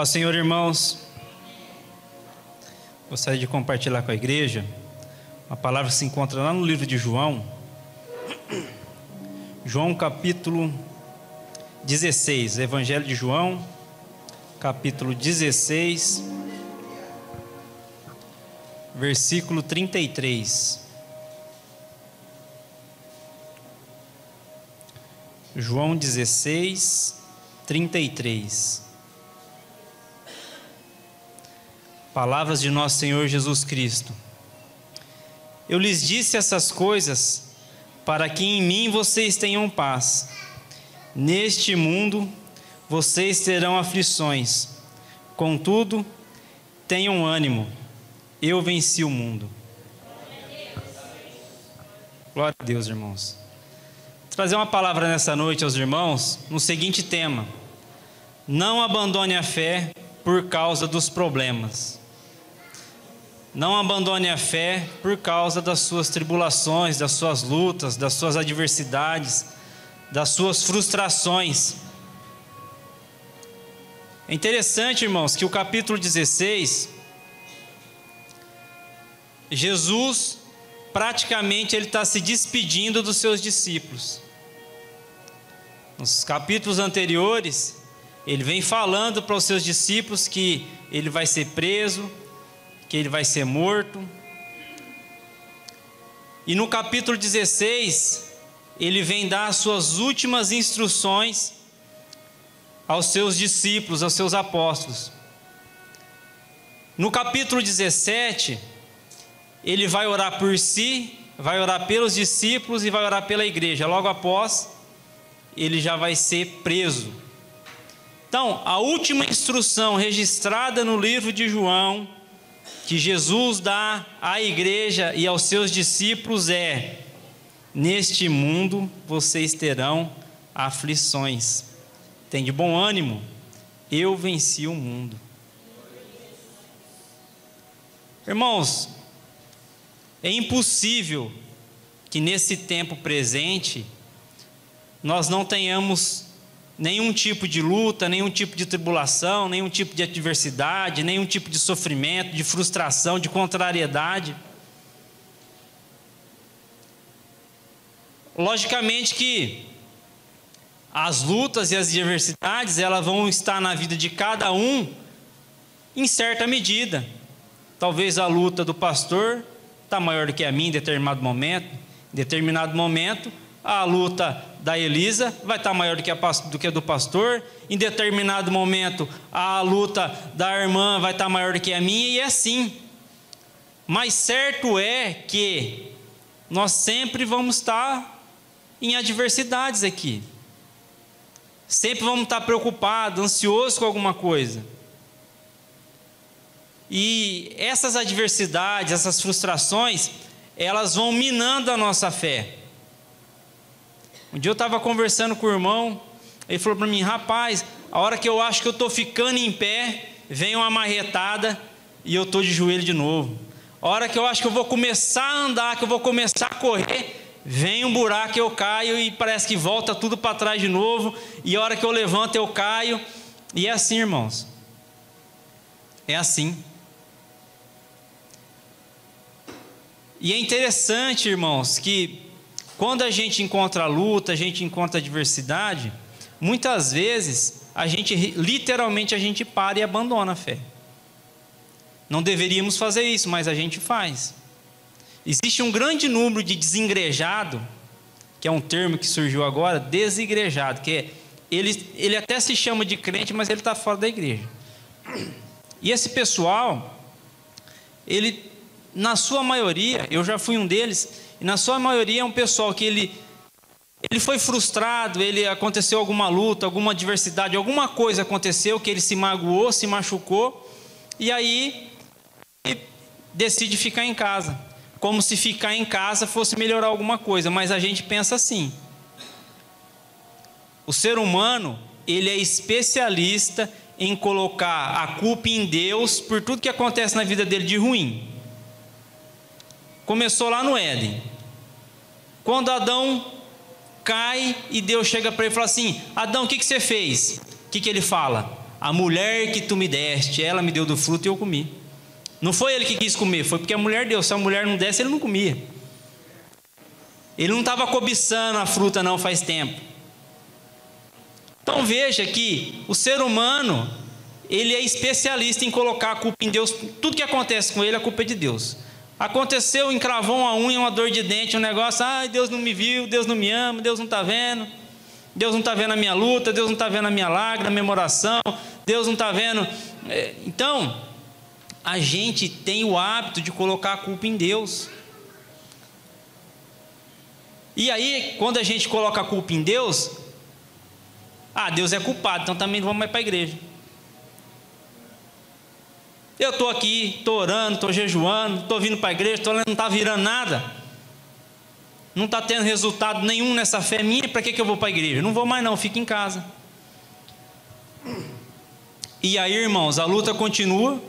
Paz, Senhor, irmãos. Gostaria de compartilhar com a igreja uma palavra que se encontra lá no livro de João. João capítulo 16, Evangelho de João, capítulo 16, versículo 33. João 16, 33. Palavras de nosso Senhor Jesus Cristo. Eu lhes disse essas coisas para que em mim vocês tenham paz. Neste mundo vocês terão aflições. Contudo, tenham ânimo. Eu venci o mundo. Glória a Deus, irmãos. Vou trazer uma palavra nessa noite aos irmãos no seguinte tema: não abandone a fé por causa dos problemas. Não abandone a fé por causa das suas tribulações, das suas lutas, das suas adversidades, das suas frustrações. É interessante, irmãos, que o capítulo 16, Jesus praticamente ele está se despedindo dos seus discípulos. Nos capítulos anteriores, ele vem falando para os seus discípulos que ele vai ser preso, que ele vai ser morto. E no capítulo 16, ele vem dar as suas últimas instruções aos seus discípulos, aos seus apóstolos. No capítulo 17, ele vai orar por si, vai orar pelos discípulos e vai orar pela igreja. Logo após, ele já vai ser preso. Então, a última instrução registrada no livro de João, que Jesus dá à igreja e aos seus discípulos é: neste mundo vocês terão aflições. Tem de bom ânimo, eu venci o mundo. Irmãos, é impossível que nesse tempo presente nós não tenhamos nenhum tipo de luta, nenhum tipo de tribulação, nenhum tipo de adversidade, nenhum tipo de sofrimento, de frustração, de contrariedade. Logicamente que as lutas e as adversidades, elas vão estar na vida de cada um em certa medida. Talvez a luta do pastor está maior do que a minha em determinado momento. Em determinado momento, a luta da Elisa vai estar maior do que a do pastor. Em determinado momento, a luta da irmã vai estar maior do que a minha, e é assim. Mas certo é que nós sempre vamos estar em adversidades aqui. Sempre vamos estar preocupados, ansiosos com alguma coisa. E essas adversidades, essas frustrações, elas vão minando a nossa fé. Um dia eu estava conversando com o irmão, ele falou para mim: rapaz, a hora que eu acho que eu estou ficando em pé, vem uma marretada e eu estou de joelho de novo. A hora que eu acho que eu vou começar a andar, que eu vou começar a correr, vem um buraco e eu caio e parece que volta tudo para trás de novo. E a hora que eu levanto eu caio. E é assim, irmãos. É assim. E é interessante, irmãos, que quando a gente encontra luta, a gente encontra adversidade, muitas vezes literalmente a gente para e abandona a fé. Não deveríamos fazer isso, mas a gente faz. Existe um grande número de desengrejado, que é um termo que surgiu agora, desigrejado, que é, ele até se chama de crente, mas ele está fora da igreja. E esse pessoal, ele, na sua maioria, eu já fui um deles, e na sua maioria é um pessoal que ele foi frustrado, aconteceu alguma luta, alguma adversidade, alguma coisa aconteceu que ele se magoou, se machucou, e aí ele decide ficar em casa, como se ficar em casa fosse melhorar alguma coisa. Mas a gente pensa assim: o ser humano, ele é especialista em colocar a culpa em Deus por tudo que acontece na vida dele de ruim. Começou lá no Éden, quando Adão cai e Deus chega para ele e fala assim: Adão, o que você fez? O que ele fala? a mulher que tu me deste, ela me deu do fruto e eu comi. Não foi ele que quis comer, foi porque a mulher deu. Se a mulher não desse, ele não comia. Ele não estava cobiçando a fruta não faz tempo. Então veja que o ser humano, ele é especialista em colocar a culpa em Deus. Tudo que acontece com ele, a culpa é de Deus. Aconteceu, encravou uma unha, uma dor de dente, um negócio, Deus não me viu, Deus não me ama, Deus não está vendo. Deus não está vendo a minha luta, Deus não está vendo a minha lágrima, a minha oração, Deus não está vendo. Então, a gente tem o hábito de colocar a culpa em Deus. E aí, quando a gente coloca a culpa em Deus, Deus é culpado, então também não vamos mais para a igreja. Eu estou aqui, estou orando, estou jejuando, estou vindo para a igreja, não está virando nada. Não está tendo resultado nenhum nessa fé minha, para que eu vou para a igreja? Não vou mais não, fico em casa. E aí, irmãos, a luta continua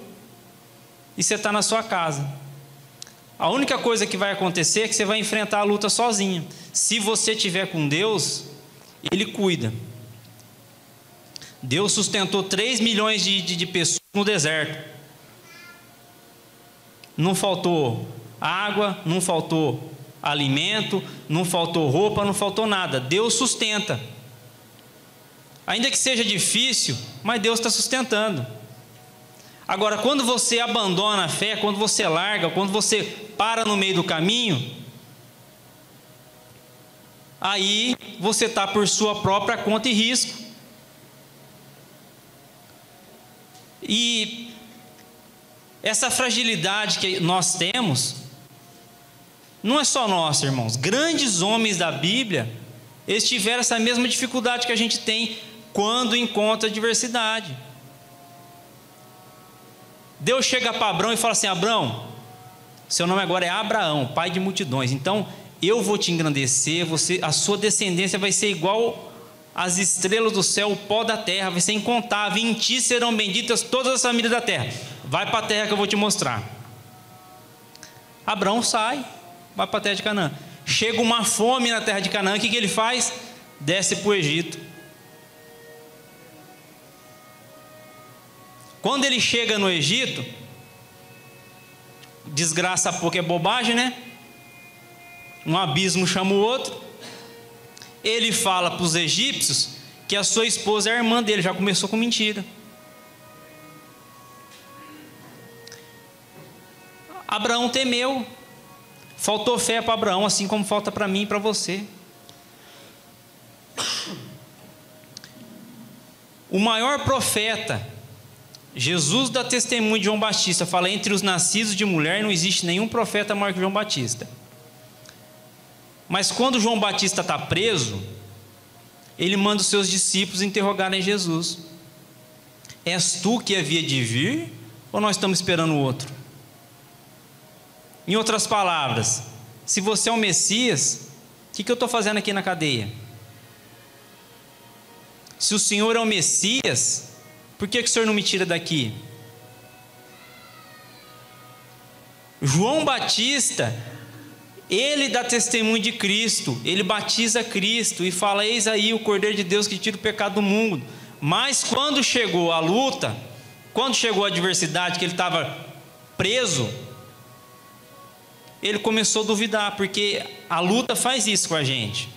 e você está na sua casa. A única coisa que vai acontecer é que você vai enfrentar a luta sozinho. Se você estiver com Deus, Ele cuida. Deus sustentou 3 milhões de pessoas no deserto. Não faltou água, não faltou alimento, não faltou roupa, não faltou nada. Deus sustenta. Ainda que seja difícil, mas Deus está sustentando. Agora, quando você abandona a fé, quando você larga, quando você para no meio do caminho, aí você está por sua própria conta e risco. E essa fragilidade que nós temos, não é só nossa, irmãos. Grandes homens da Bíblia, eles tiveram essa mesma dificuldade que a gente tem quando encontra adversidade. Deus chega para Abrão e fala assim: Abrão, seu nome agora é Abraão, pai de multidões. Então eu vou te engrandecer, a sua descendência vai ser igual às estrelas do céu, o pó da terra, vai ser incontável. Em ti serão benditas todas as famílias da terra. Vai para a terra que eu vou te mostrar. Abrão sai, vai para a terra de Canaã. Chega uma fome na terra de Canaã, o que ele faz? Desce para o Egito. Quando ele chega no Egito, desgraça pouco é bobagem, né? Um abismo chama o outro. Ele fala para os egípcios que a sua esposa é a irmã dele, já começou com mentira. Abraão temeu. Faltou fé para Abraão, assim como falta para mim e para você. O maior profeta, Jesus dá testemunho de João Batista, fala: entre os nascidos de mulher não existe nenhum profeta maior que João Batista. Mas quando João Batista está preso, ele manda os seus discípulos interrogarem Jesus: és tu que havia de vir, ou nós estamos esperando o outro? Em outras palavras, se você é o Messias, o que eu estou fazendo aqui na cadeia? Se o Senhor é o Messias, por que o Senhor não me tira daqui? João Batista, ele dá testemunho de Cristo, ele batiza Cristo e fala: eis aí o Cordeiro de Deus que tira o pecado do mundo. Mas quando chegou a luta, quando chegou a adversidade, que ele estava preso, ele começou a duvidar, porque a luta faz isso com a gente.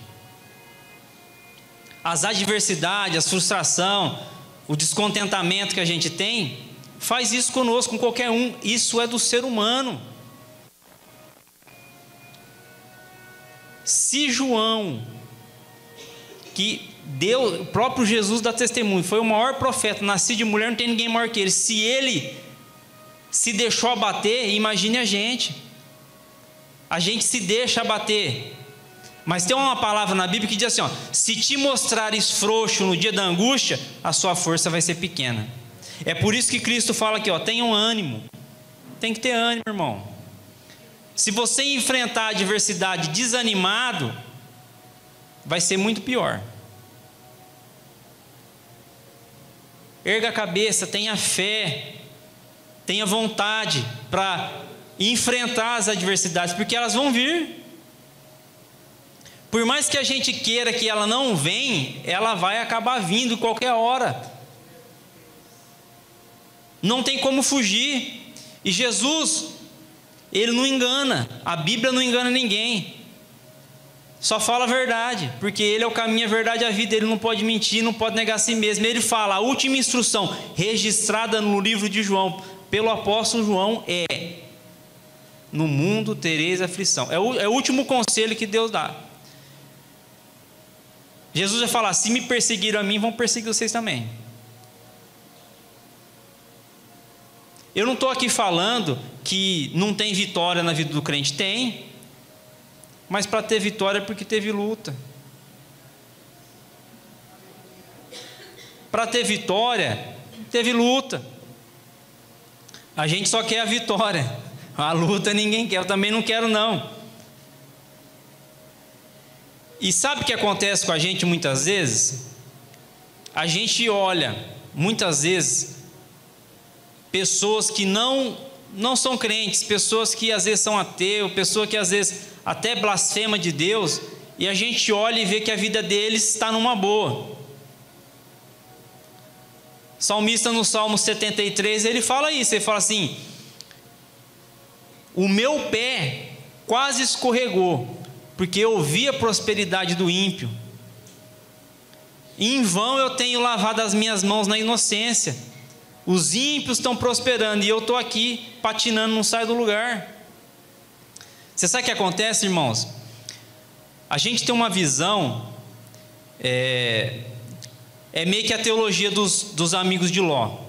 As adversidades, a frustração, o descontentamento que a gente tem, faz isso conosco, com qualquer um. Isso é do ser humano. Se João, que deu, o próprio Jesus dá testemunho, foi o maior profeta, nascido de mulher, não tem ninguém maior que ele. Se ele se deixou abater, imagine a gente. A gente se deixa abater. Mas tem uma palavra na Bíblia que diz assim: se te mostrares frouxo no dia da angústia, a sua força vai ser pequena. É por isso que Cristo fala aqui: tenham ânimo. Tem que ter ânimo, irmão. Se você enfrentar a adversidade desanimado, vai ser muito pior. Erga a cabeça, tenha fé, tenha vontade para enfrentar as adversidades, porque elas vão vir. Por mais que a gente queira que ela não venha, ela vai acabar vindo qualquer hora. Não tem como fugir. E Jesus, Ele não engana. A Bíblia não engana ninguém. Só fala a verdade, porque Ele é o caminho, a verdade e a vida. Ele não pode mentir, não pode negar a si mesmo. Ele fala, a última instrução registrada no livro de João, pelo apóstolo João, é: no mundo tereis aflição. É o último conselho que Deus dá. Jesus vai falar, se me perseguiram a mim, vão perseguir vocês também. Eu não estou aqui falando que não tem vitória na vida do crente. Tem. Mas para ter vitória é porque teve luta. Para ter vitória, teve luta. A gente só quer a vitória. A luta ninguém quer. Eu também não quero, não. E sabe o que acontece com a gente muitas vezes? A gente olha, muitas vezes, pessoas que não são crentes, pessoas que às vezes são ateus, pessoas que às vezes até blasfema de Deus, e a gente olha e vê que a vida deles está numa boa. O salmista no Salmo 73, ele fala isso, ele fala assim: o meu pé quase escorregou, porque eu vi a prosperidade do ímpio, e em vão eu tenho lavado as minhas mãos na inocência. Os ímpios estão prosperando e eu estou aqui patinando, não saio do lugar. Você sabe o que acontece, irmãos? A gente tem uma visão, é meio que a teologia dos amigos de Ló,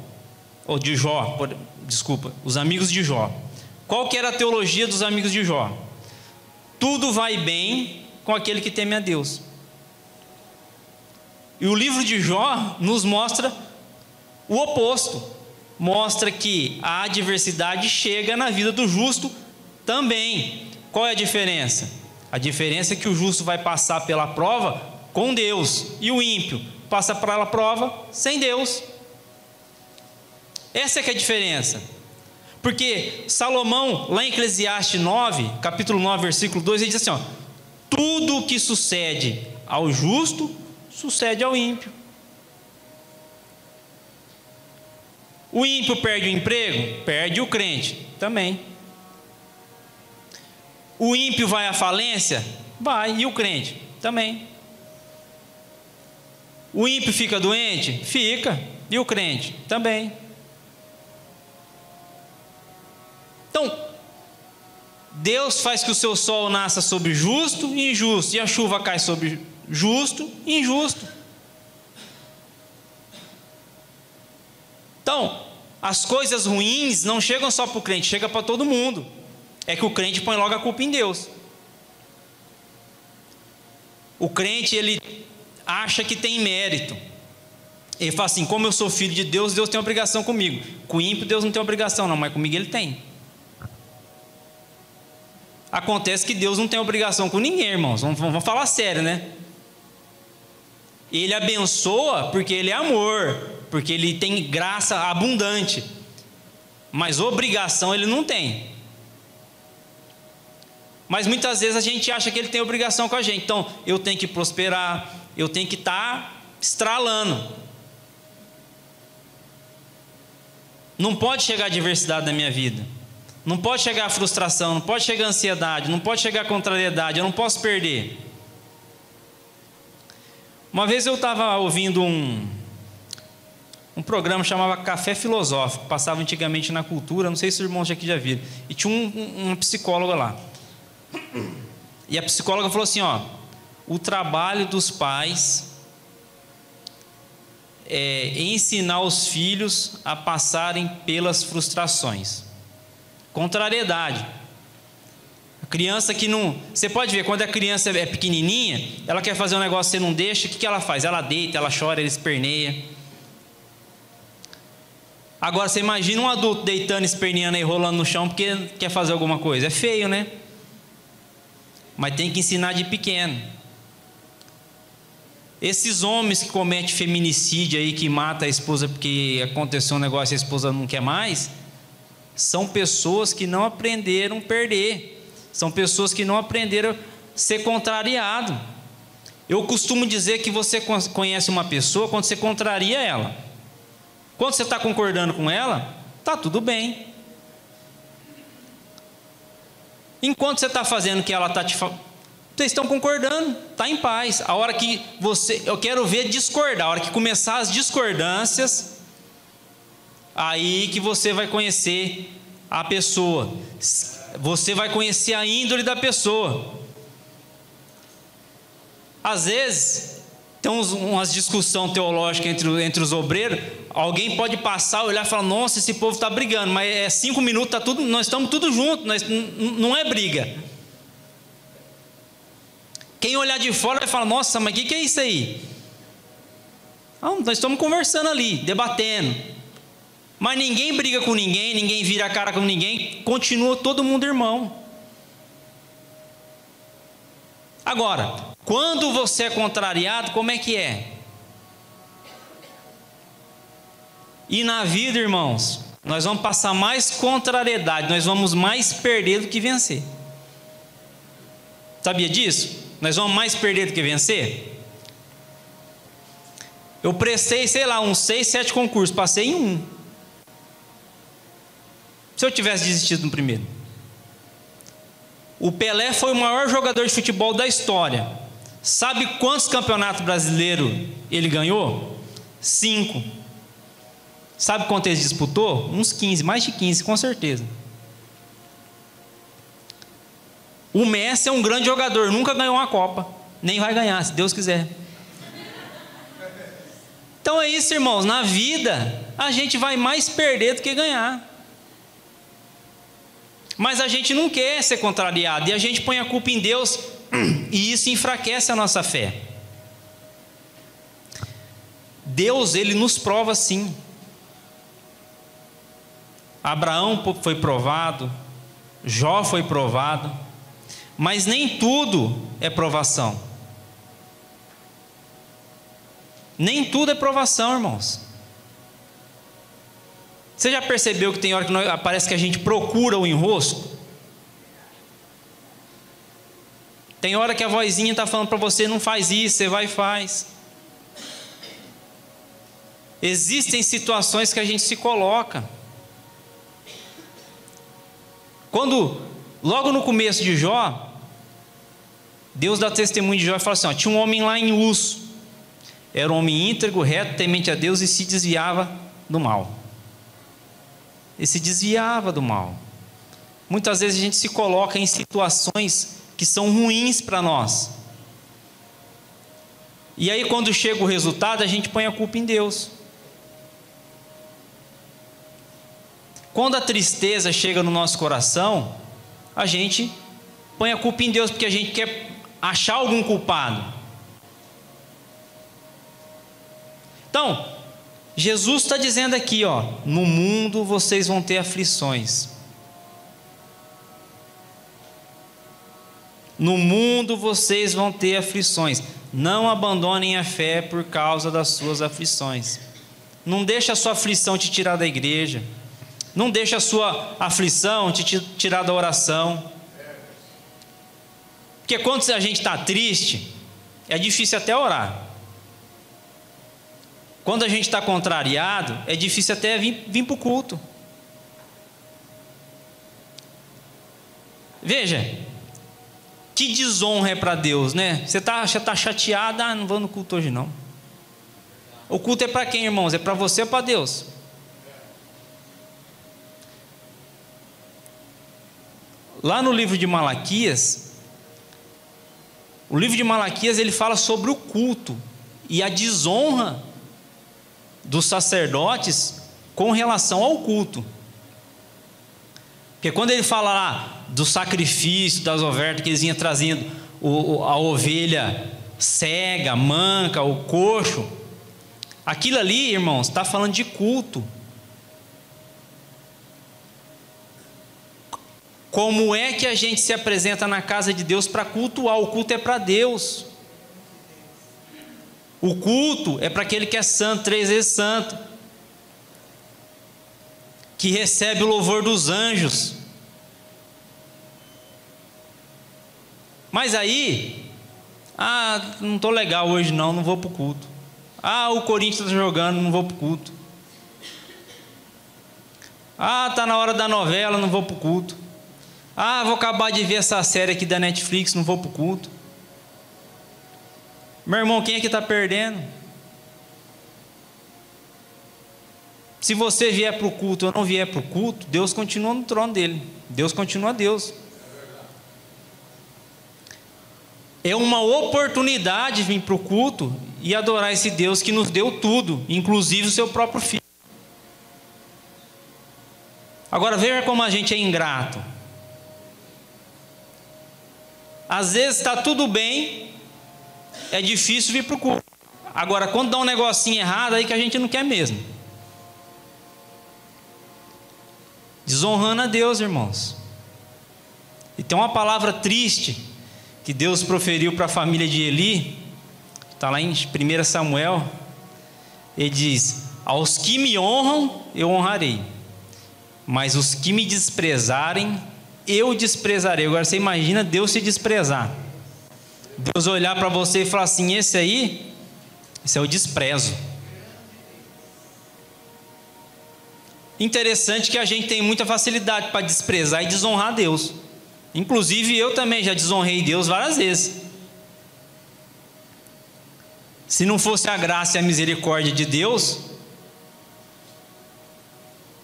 ou de Jó, desculpa, os amigos de Jó. Qual que era a teologia dos amigos de Jó? Tudo vai bem com aquele que teme a Deus. E o livro de Jó nos mostra o oposto. Mostra que a adversidade chega na vida do justo também. Qual é a diferença? A diferença é que o justo vai passar pela prova com Deus, e o ímpio passa pela prova sem Deus. Essa é que é a diferença. Porque Salomão, lá em Eclesiastes 9, capítulo 9, versículo 2, ele diz assim, ó: tudo o que sucede ao justo, sucede ao ímpio. O ímpio perde o emprego? Perde. O crente também. O ímpio vai à falência? Vai. E o crente? Também. O ímpio fica doente? Fica. E o crente? Também. Então, Deus faz que o seu sol nasça sobre justo e injusto, e a chuva cai sobre justo e injusto. Então, as coisas ruins não chegam só para o crente, chega para todo mundo. É que o crente põe logo a culpa em Deus. O crente, ele acha que tem mérito. Ele fala assim, como eu sou filho de Deus, Deus tem obrigação comigo. Com o ímpio, Deus não tem obrigação não, mas comigo ele tem. Acontece que Deus não tem obrigação com ninguém, irmãos. Vamos falar sério, né? Ele abençoa porque Ele é amor, porque Ele tem graça abundante, mas obrigação Ele não tem. Mas muitas vezes a gente acha que Ele tem obrigação com a gente. Então, eu tenho que prosperar, eu tenho que estar estralando. Não pode chegar a adversidade na minha vida, não pode chegar a frustração, não pode chegar a ansiedade, não pode chegar a contrariedade, eu não posso perder. Uma vez eu estava ouvindo um programa que chamava Café Filosófico, passava antigamente na Cultura, não sei se os irmãos aqui já viram, e tinha uma psicóloga lá, e a psicóloga falou assim, ó: o trabalho dos pais é ensinar os filhos a passarem pelas frustrações, contrariedade. A criança que não... Você pode ver, quando a criança é pequenininha, ela quer fazer um negócio, você não deixa, o que ela faz? Ela deita, ela chora, ela esperneia. Agora, você imagina um adulto deitando, esperneando e rolando no chão porque quer fazer alguma coisa. É feio, né? Mas tem que ensinar de pequeno. Esses homens que cometem feminicídio aí, que mata a esposa porque aconteceu um negócio e a esposa não quer mais, são pessoas que não aprenderam a perder. São pessoas que não aprenderam a ser contrariado. Eu costumo dizer que você conhece uma pessoa quando você contraria ela. Quando você está concordando com ela, Tá tudo bem. Enquanto você está fazendo o que ela está te falando, vocês estão concordando, está em paz. A hora que eu quero ver discordar, a hora que começar as discordâncias, aí que você vai conhecer a pessoa, você vai conhecer a índole da pessoa. Às vezes, tem umas discussões teológicas entre os obreiros, alguém pode passar, olhar e falar, nossa, esse povo está brigando, mas é 5 minutos, nós estamos tudo juntos, não é briga. Quem olhar de fora vai falar, nossa, mas o que é isso aí? Não, nós estamos conversando ali, debatendo. Mas ninguém briga com ninguém, ninguém vira a cara com ninguém, continua todo mundo irmão. Agora, quando você é contrariado, como é que é? E na vida, irmãos, nós vamos passar mais contrariedade, nós vamos mais perder do que vencer. Sabia disso? Nós vamos mais perder do que vencer? Eu prestei, sei lá, uns 6, 7 concursos, passei em um. Se eu tivesse desistido no primeiro. O Pelé foi o maior jogador de futebol da história. Sabe quantos campeonatos brasileiros ele ganhou? 5. Sabe quanto ele disputou? Uns 15, mais de 15, com certeza. O Messi é um grande jogador, nunca ganhou uma Copa, nem vai ganhar, se Deus quiser. Então é isso, irmãos, na vida a gente vai mais perder do que ganhar. Mas a gente não quer ser contrariado, e a gente põe a culpa em Deus, e isso enfraquece a nossa fé. Deus, Ele nos prova sim. Abraão foi provado, Jó foi provado, mas nem tudo é provação. Nem tudo é provação, irmãos. Você já percebeu que tem hora que parece que a gente procura o enrosco? Tem hora que a vozinha está falando para você, não faz isso, você vai e faz. Existem situações que a gente se coloca. Logo no começo de Jó, Deus dá testemunho de Jó e fala assim, tinha um homem lá em Uz, era um homem íntegro, reto, temente a Deus e se desviava do mal. Ele se desviava do mal. Muitas vezes a gente se coloca em situações que são ruins para nós. E aí quando chega o resultado, a gente põe a culpa em Deus. Quando a tristeza chega no nosso coração, a gente põe a culpa em Deus, porque a gente quer achar algum culpado. Então, Jesus está dizendo aqui, no mundo vocês vão ter aflições. No mundo vocês vão ter aflições. Não abandonem a fé por causa das suas aflições. Não deixe a sua aflição te tirar da igreja. Não deixe a sua aflição te tirar da oração. Porque quando a gente está triste, é difícil até orar. Quando a gente está contrariado, é difícil até vir para o culto. Veja, que desonra é para Deus, né? Você está chateado, não vou no culto hoje não. O culto é para quem, irmãos? É para você ou para Deus? Lá no livro de Malaquias, o livro de Malaquias ele fala sobre o culto e a desonra dos sacerdotes com relação ao culto. Porque quando ele fala lá do sacrifício, das ofertas que eles vinham trazendo, a ovelha cega, manca, o coxo, aquilo ali, irmãos, está falando de culto. Como é que a gente se apresenta na casa de Deus para cultuar? O culto é para Deus. O culto é para aquele que é santo, 3 vezes santo, que recebe o louvor dos anjos. Mas aí, não estou legal hoje não vou para o culto. O Corinthians está jogando, não vou para o culto. Ah, tá na hora da novela, não vou para o culto. Ah, vou acabar de ver essa série aqui da Netflix, não vou para o culto. Meu irmão, quem é que está perdendo? Se você vier para o culto ou não vier para o culto, Deus continua no trono dele. Deus continua Deus. É uma oportunidade vir para o culto e adorar esse Deus que nos deu tudo, inclusive o seu próprio Filho. Agora veja como a gente é ingrato. Às vezes está tudo bem, é difícil vir para o culto. Agora quando dá um negocinho errado, aí que a gente não quer mesmo. Desonrando a Deus, irmãos. E tem uma palavra triste que Deus proferiu para a família de Eli, está lá em 1 Samuel. Ele diz: aos que me honram eu honrarei, mas os que me desprezarem eu desprezarei. Agora você imagina Deus se desprezar, Deus olhar para você e falar assim: esse é o desprezo. Interessante que a gente tem muita facilidade para desprezar e desonrar Deus. Inclusive eu também já desonrei Deus várias vezes. Se não fosse a graça e a misericórdia de Deus,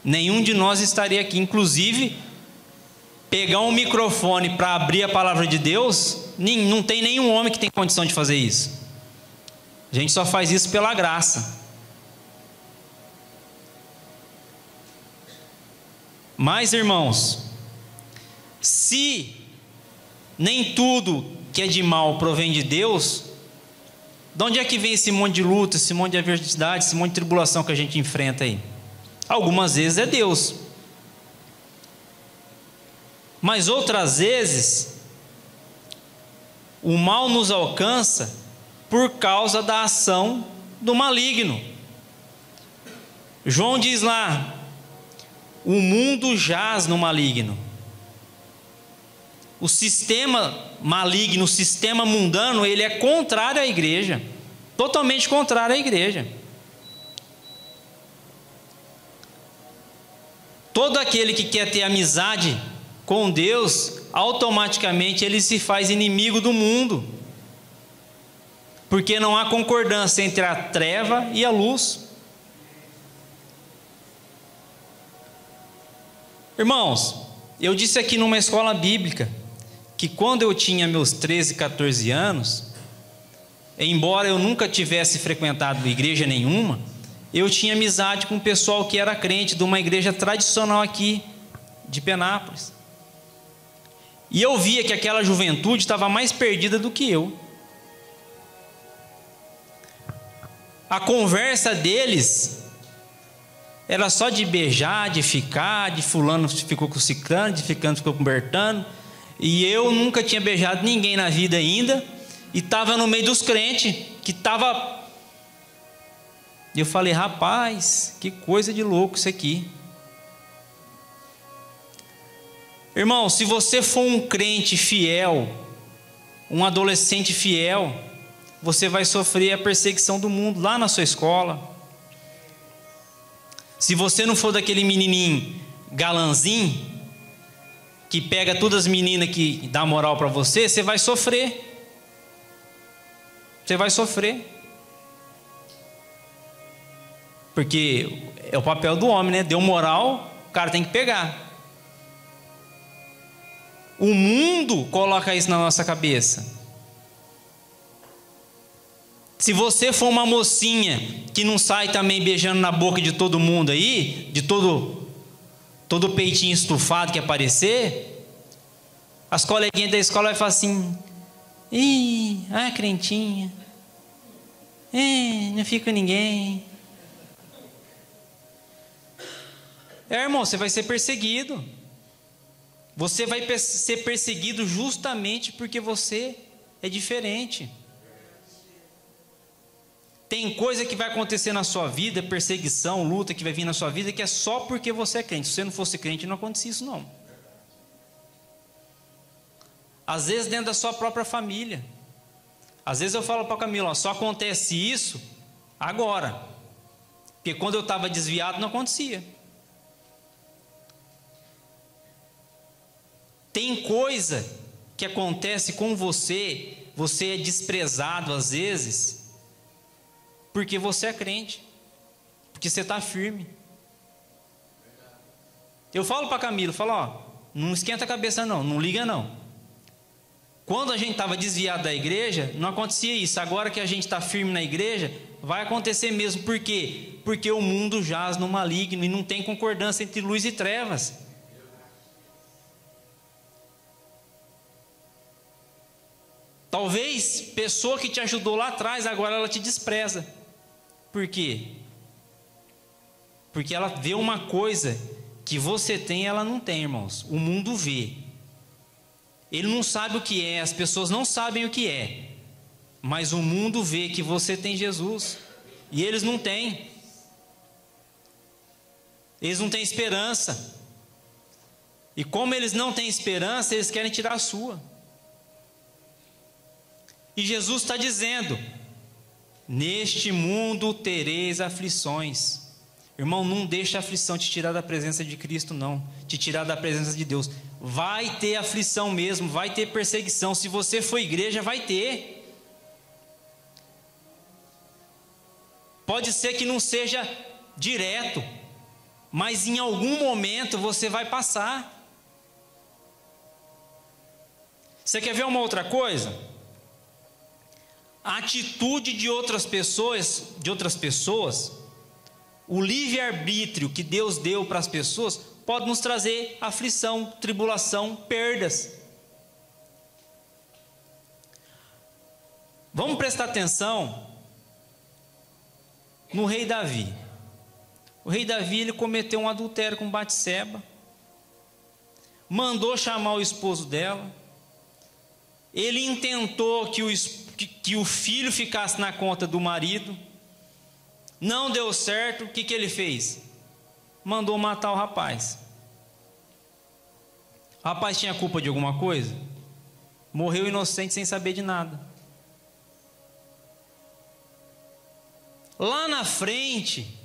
nenhum de nós estaria aqui. Inclusive, pegar um microfone para abrir a palavra de Deus, não tem nenhum homem que tem condição de fazer isso. A gente só faz isso pela graça. Mas, irmãos, se nem tudo que é de mal provém de Deus, de onde é que vem esse monte de luta, esse monte de adversidade, esse monte de tribulação que a gente enfrenta aí? Algumas vezes é Deus, mas outras vezes o mal nos alcança por causa da ação do maligno. João diz lá: o mundo jaz no maligno. O sistema maligno, o sistema mundano, ele é contrário à igreja, totalmente contrário à igreja. Todo aquele que quer ter amizade com Deus, automaticamente ele se faz inimigo do mundo, porque não há concordância entre a treva e a luz. Irmãos, eu disse aqui numa escola bíblica que quando eu tinha meus 13, 14 anos, embora eu nunca tivesse frequentado igreja nenhuma, eu tinha amizade com o pessoal que era crente de uma igreja tradicional aqui de Penápolis. E eu via que aquela juventude estava mais perdida do que eu. A conversa deles era só de beijar, de ficar, de fulano ficou com ciclano, de ficando ficou com Bertano. E eu nunca tinha beijado ninguém na vida ainda, e estava no meio dos crentes, que estava... E eu falei: rapaz, que coisa de louco isso aqui. Irmão, se você for um crente fiel, um adolescente fiel, você vai sofrer a perseguição do mundo lá na sua escola. Se você não for daquele menininho galanzinho, que pega todas as meninas que dá moral para você, você vai sofrer. Você vai sofrer. Porque é o papel do homem, né? Deu moral, o cara tem que pegar. O mundo coloca isso na nossa cabeça. Se você for uma mocinha que não sai também beijando na boca de todo mundo aí, de todo peitinho estufado que aparecer, as coleguinhas da escola vai falar assim: ih, crentinha, não fica com ninguém. Irmão, você vai ser perseguido. Você vai ser perseguido justamente porque você é diferente. Tem coisa que vai acontecer na sua vida, perseguição, luta que vai vir na sua vida, que é só porque você é crente. Se você não fosse crente, não acontecia isso não. Às vezes dentro da sua própria família. Às vezes eu falo para a Camila: só acontece isso agora, porque quando eu estava desviado não acontecia. Tem coisa que acontece com você, você é desprezado às vezes, porque você é crente, porque você está firme. Eu falo para Camila, falo, ó, não esquenta a cabeça não, não liga não. Quando a gente estava desviado da igreja, não acontecia isso. Agora que a gente está firme na igreja, vai acontecer mesmo. Por quê? Porque o mundo jaz no maligno e não tem concordância entre luz e trevas. Talvez pessoa que te ajudou lá atrás, agora ela te despreza. Por quê? Porque ela vê uma coisa que você tem e ela não tem, irmãos. O mundo vê. Ele não sabe o que é, as pessoas não sabem o que é. Mas o mundo vê que você tem Jesus. E eles não têm. Eles não têm esperança. E como eles não têm esperança, eles querem tirar a sua. E Jesus está dizendo: neste mundo tereis aflições. Irmão, não deixa a aflição te tirar da presença de Cristo, não. Te tirar da presença de Deus. Vai ter aflição mesmo, vai ter perseguição. Se você for igreja, vai ter. Pode ser que não seja direto, mas em algum momento você vai passar. Você quer ver uma outra coisa? A atitude de outras pessoas, o livre-arbítrio que Deus deu para as pessoas, pode nos trazer aflição, tribulação, perdas. Vamos prestar atenção no rei Davi. O rei Davi, ele cometeu um adultério com Batseba, mandou chamar o esposo dela, ele intentou que o filho ficasse na conta do marido, não deu certo. O que ele fez? Mandou matar o rapaz. O rapaz tinha culpa de alguma coisa? Morreu inocente sem saber de nada. Lá na frente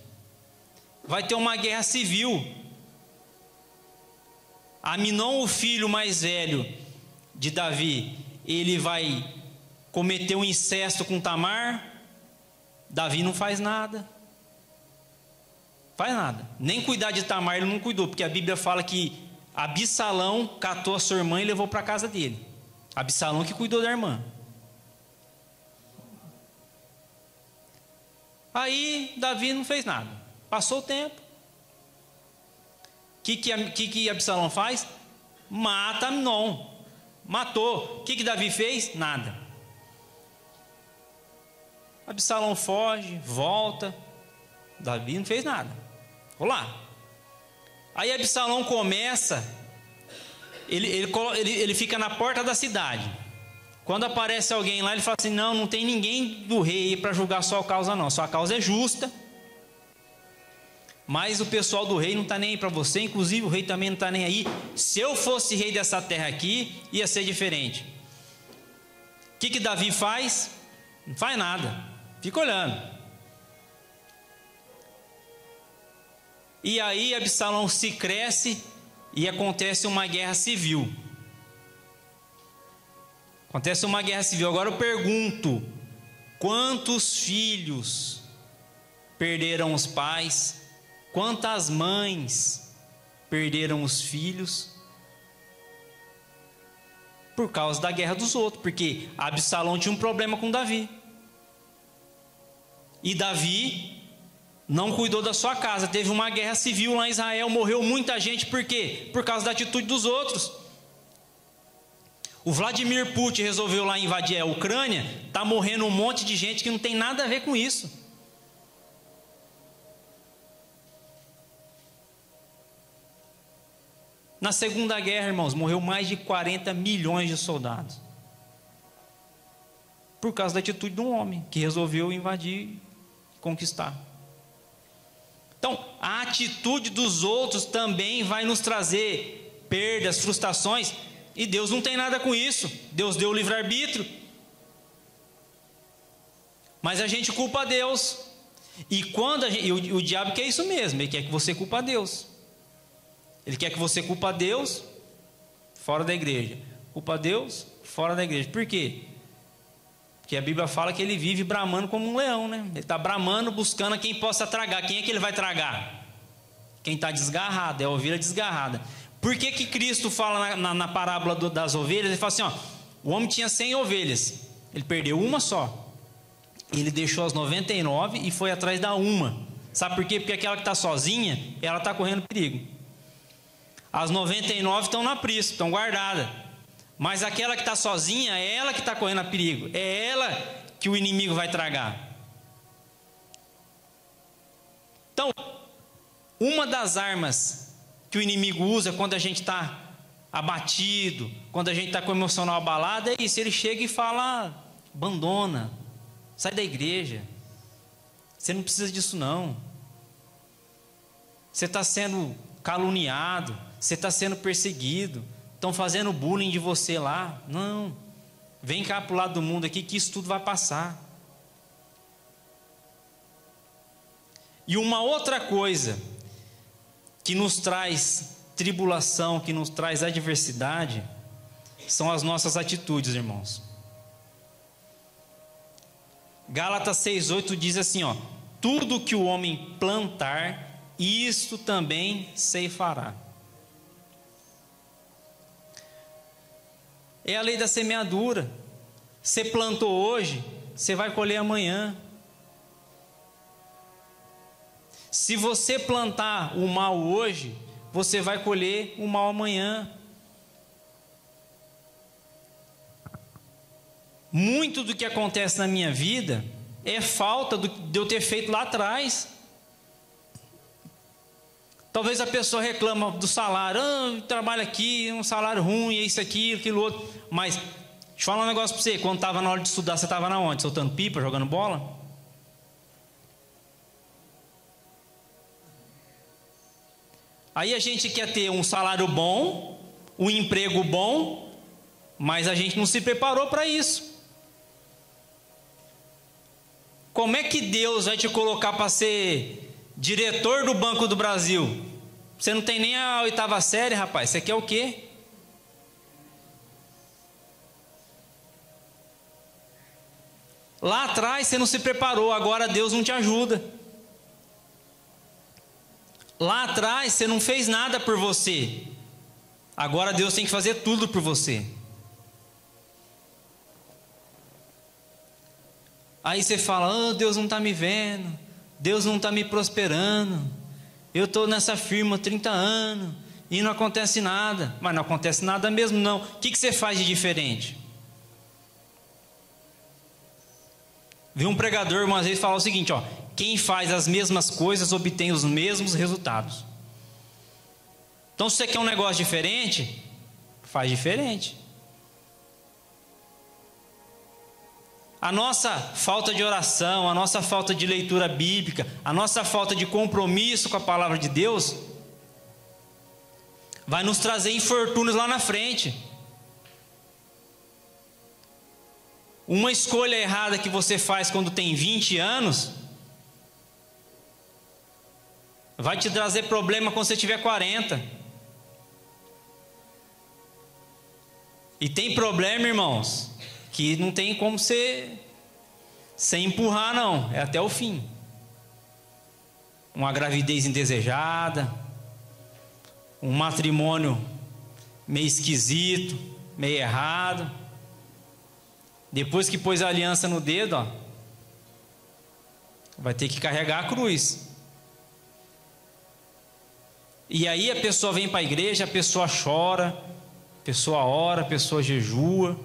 vai ter uma guerra civil. Aminon, o filho mais velho de Davi, ele vai cometer um incesto com Tamar. Davi não faz nada. Faz nada. Nem cuidar de Tamar ele não cuidou, porque a Bíblia fala que Absalão catou a sua irmã e levou para a casa dele. Absalão que cuidou da irmã. Aí Davi não fez nada. Passou o tempo. O que Absalão faz? Mata Aminon. Matou. O que Davi fez? Nada. Absalão foge, volta. Davi não fez nada. Vou lá. Aí Absalão começa, ele fica na porta da cidade. Quando aparece alguém lá, ele fala assim: não tem ninguém do rei para julgar sua causa não. Sua causa é justa. Mas o pessoal do rei não está nem aí para você. Inclusive o rei também não está nem aí. Se eu fosse rei dessa terra aqui, ia ser diferente. O que Davi faz? Não faz nada. Fica olhando. E aí Absalão se cresce e acontece uma guerra civil. Acontece uma guerra civil. Agora eu pergunto: quantos filhos perderam os pais? Quantas mães perderam os filhos? Por causa da guerra dos outros. Porque Absalão tinha um problema com Davi. E Davi não cuidou da sua casa. Teve uma guerra civil lá em Israel, morreu muita gente. Por quê? Por causa da atitude dos outros. O Vladimir Putin resolveu lá invadir a Ucrânia. Está morrendo um monte de gente que não tem nada a ver com isso. Na Segunda Guerra, irmãos, morreu mais de 40 milhões de soldados. Por causa da atitude de um homem que resolveu invadir, conquistar. Então, a atitude dos outros também vai nos trazer perdas, frustrações, e Deus não tem nada com isso. Deus deu o livre-arbítrio. Mas a gente culpa a Deus. E quando o diabo quer isso mesmo, ele quer que você culpe a Deus. Ele quer que você culpe a Deus, fora da igreja. Culpa Deus, fora da igreja. Por quê? Porque a Bíblia fala que ele vive bramando como um leão, né? Ele está bramando, buscando a quem possa tragar. Quem é que ele vai tragar? Quem está desgarrado, é a ovelha desgarrada. Por que que Cristo fala na parábola das ovelhas? Ele fala assim, ó, o homem tinha 100 ovelhas, ele perdeu uma só. Ele deixou as 99 e foi atrás da uma. Sabe por quê? Porque aquela que está sozinha, ela está correndo perigo. As 99 estão na prisca, estão guardadas. Mas aquela que está sozinha, é ela que está correndo a perigo. É ela que o inimigo vai tragar. Então, uma das armas que o inimigo usa quando a gente está abatido, quando a gente está com o emocional abalado, é isso. Ele chega e fala, abandona, sai da igreja. Você não precisa disso não. Você está sendo caluniado, você está sendo perseguido, estão fazendo bullying de você lá. Não, vem cá para o lado do mundo aqui que isso tudo vai passar. E uma outra coisa que nos traz tribulação, que nos traz adversidade, são as nossas atitudes, irmãos. Gálatas 6,8 diz assim, ó, tudo que o homem plantar, isto também ceifará. É a lei da semeadura. Você plantou hoje, você vai colher amanhã. Se você plantar o mal hoje, você vai colher o mal amanhã. Muito do que acontece na minha vida é falta de eu ter feito lá atrás. Talvez a pessoa reclama do salário, eu trabalho aqui, um salário ruim, é isso aqui, aquilo outro. Mas, deixa eu falar um negócio para você, quando estava na hora de estudar, você estava na onde? Soltando pipa, jogando bola? Aí a gente quer ter um salário bom, um emprego bom, mas a gente não se preparou para isso. Como é que Deus vai te colocar para ser diretor do Banco do Brasil? Você não tem nem a 8ª série, rapaz. Você quer o quê? Lá atrás você não se preparou, agora Deus não te ajuda. Lá atrás você não fez nada por você, agora Deus tem que fazer tudo por você. Aí você fala, Deus não está me vendo, Deus não está me prosperando, eu estou nessa firma há 30 anos e não acontece nada. Mas não acontece nada mesmo não. O que você faz de diferente? Vi um pregador uma vez falar o seguinte, ó, quem faz as mesmas coisas obtém os mesmos resultados. Então se você quer um negócio diferente, faz diferente. A nossa falta de oração, a nossa falta de leitura bíblica, a nossa falta de compromisso com a palavra de Deus, vai nos trazer infortúnios lá na frente. Uma escolha errada que você faz quando tem 20 anos, vai te trazer problema quando você tiver 40. E tem problema, irmãos, que não tem como você empurrar não, é até o fim. Uma gravidez indesejada, um matrimônio meio esquisito, meio errado. Depois que pôs a aliança no dedo, ó, vai ter que carregar a cruz. E aí a pessoa vem para a igreja, a pessoa chora, a pessoa ora, a pessoa jejua,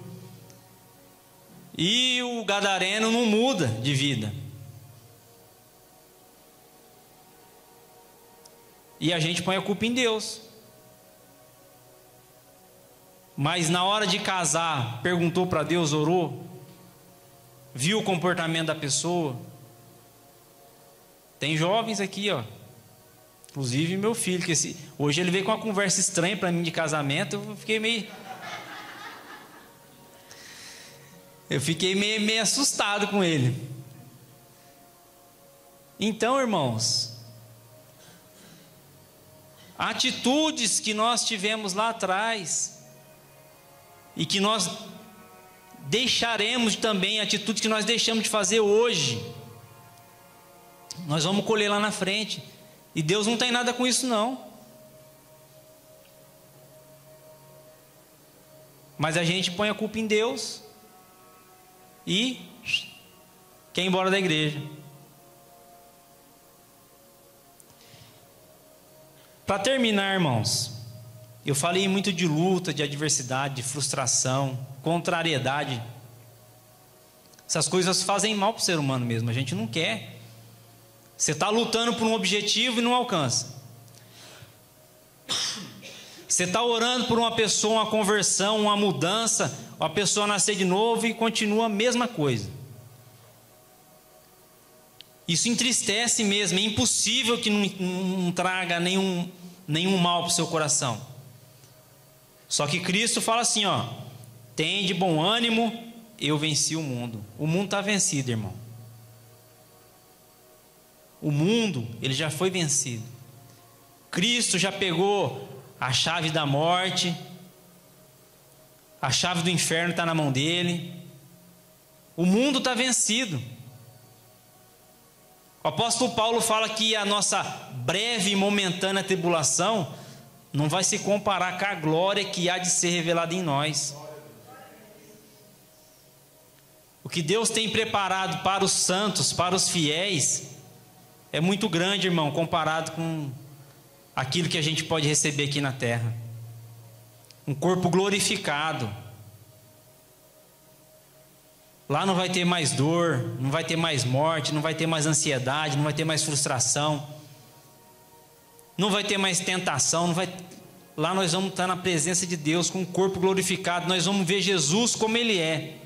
e o gadareno não muda de vida. E a gente põe a culpa em Deus. Mas na hora de casar, perguntou para Deus, orou, viu o comportamento da pessoa. Tem jovens aqui, ó, inclusive meu filho, que hoje ele veio com uma conversa estranha para mim de casamento. Eu fiquei meio assustado com ele. Então, irmãos, atitudes que nós tivemos lá atrás e que nós deixaremos também atitudes que nós deixamos de fazer hoje, nós vamos colher lá na frente. E Deus não tem nada com isso não. Mas a gente põe a culpa em Deus e quer ir embora da igreja. Para terminar, irmãos, eu falei muito de luta, de adversidade, de frustração, contrariedade. Essas coisas fazem mal para o ser humano mesmo, a gente não quer. Você está lutando por um objetivo e não alcança. Você está orando por uma pessoa, uma conversão, uma mudança, uma pessoa nascer de novo e continua a mesma coisa. Isso entristece mesmo, é impossível que não traga nenhum mal para o seu coração. Só que Cristo fala assim, ó: tem de bom ânimo, eu venci o mundo. O mundo está vencido, irmão. O mundo, ele já foi vencido. Cristo já pegou a chave da morte, a chave do inferno está na mão dele. O mundo está vencido. O apóstolo Paulo fala que a nossa breve e momentânea tribulação não vai se comparar com a glória que há de ser revelada em nós. O que Deus tem preparado para os santos, para os fiéis, é muito grande, irmão, comparado com aquilo que a gente pode receber aqui na terra. Um corpo glorificado. Lá não vai ter mais dor, não vai ter mais morte, não vai ter mais ansiedade, não vai ter mais frustração, não vai ter mais tentação, Lá nós vamos estar na presença de Deus com um corpo glorificado, nós vamos ver Jesus como Ele é.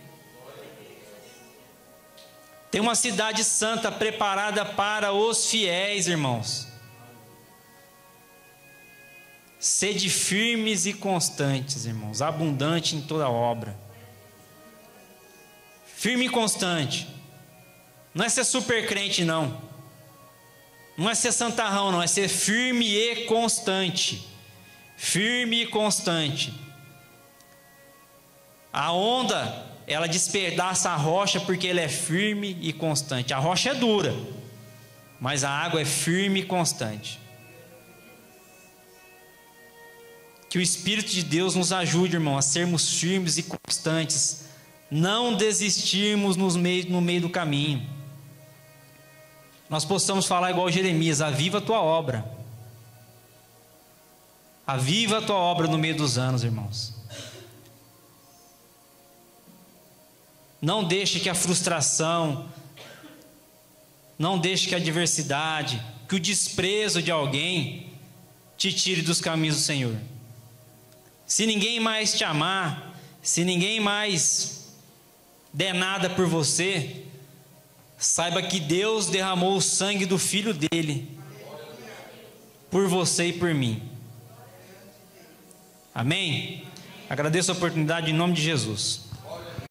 Tem uma cidade santa preparada para os fiéis, irmãos. Sede firmes e constantes, irmãos, abundante em toda obra. Firme e constante. Não é ser super crente, não. Não é ser santarrão, não. É ser firme e constante. Firme e constante. A onda, ela despedaça a rocha porque ela é firme e constante. A rocha é dura, mas a água é firme e constante. Que o Espírito de Deus nos ajude, irmão, a sermos firmes e constantes, não desistirmos no meio do caminho. Nós possamos falar igual Jeremias: aviva a tua obra. Aviva a tua obra no meio dos anos, irmãos. Não deixe que a frustração, não deixe que a adversidade, que o desprezo de alguém te tire dos caminhos do Senhor. Se ninguém mais te amar, se ninguém mais der nada por você, saiba que Deus derramou o sangue do Filho dele por você e por mim. Amém? Agradeço a oportunidade em nome de Jesus.